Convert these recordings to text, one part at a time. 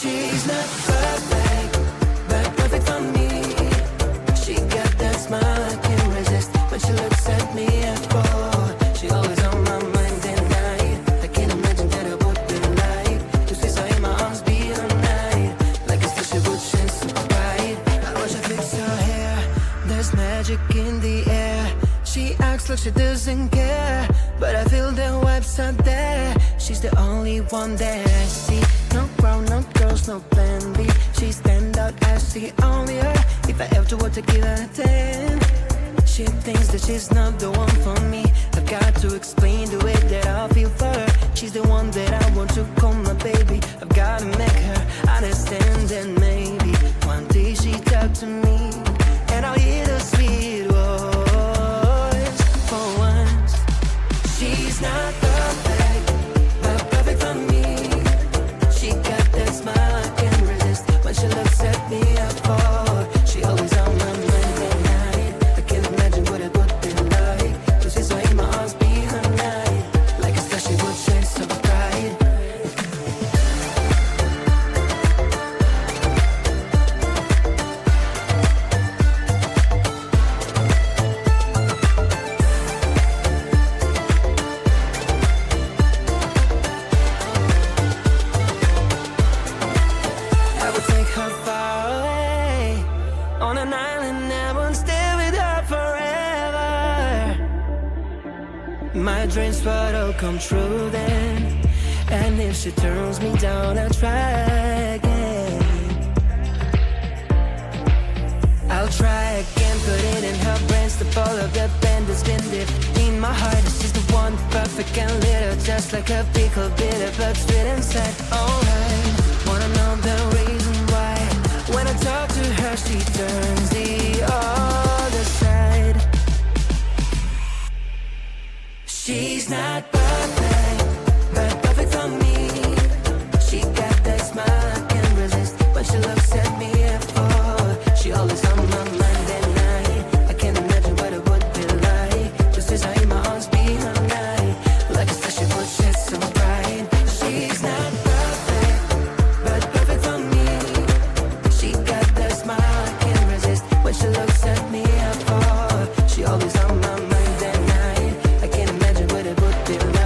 She's not perfect, but perfect for me. She got that smile I can't resist when she looks at me at fall. She always on my mind at night. I can't imagine that I would be like to see her in my arms be all night. Like a she would shine so bright. I watch her fix her hair, there's magic in the air. She acts like she doesn't care, but I feel the vibes are there. She's the only one that I see. No crown, no girls, no plan B. She stand out as the only her. If I ever were to give her a 10, she thinks that she's not the one for me. I've got to explain the way that I feel for her. She's the one that I want to call my baby. I've gotta make her understand that maybe one day she talk to me and I'll hear the sweet voice. For once, she's not perfect, but perfect for me. She got that smile I can't resist when she looks at me. I fall. She always on my mind at night. I can't imagine what it would be like to see her in my arms be her night. Like a star she would shine so bright. I would take her far away on an island. I won't stay with her forever. My dreams would all come true then. And if she turns me down, I'll try again. I'll try again, put it in her brains to follow the band that's been deep in my heart. She's the one, perfect and little, just like a pickle bitter, but sweet inside. Alright, wanna know the reason why? When I talk to her, she turns the other side. She's not perfect, but perfect for me. She got that smile I can't resist when she looks at me at fall. She always on my mind at night. I can't imagine what it would be like just as I in my arms be her night. Like a star she would shine so bright. She's not perfect, but perfect for me. She got that smile I can't resist when she looks at me at fall. She always on my mind at night. I can't imagine what it would be like.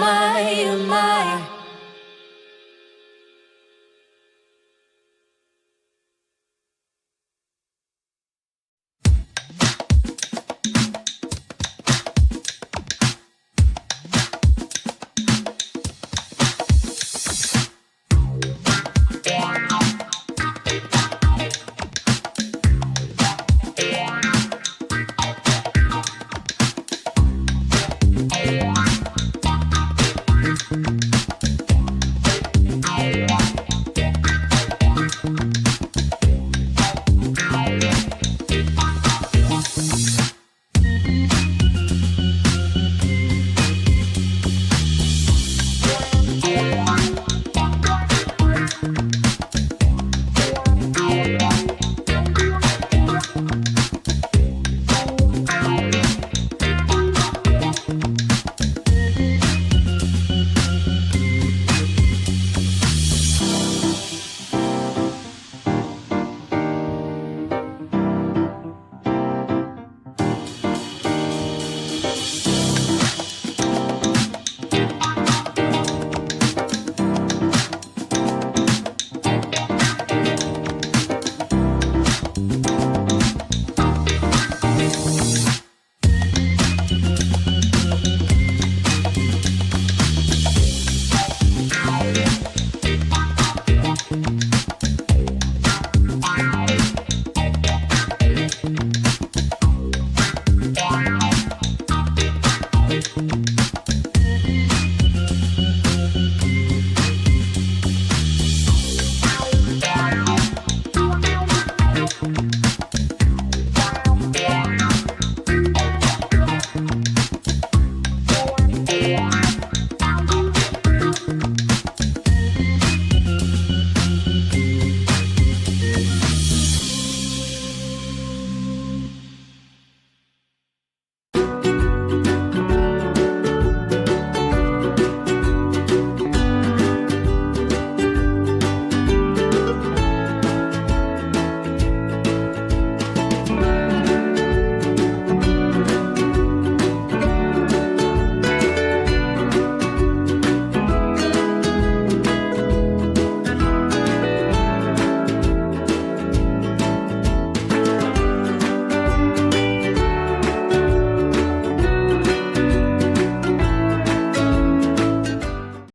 my, oh my.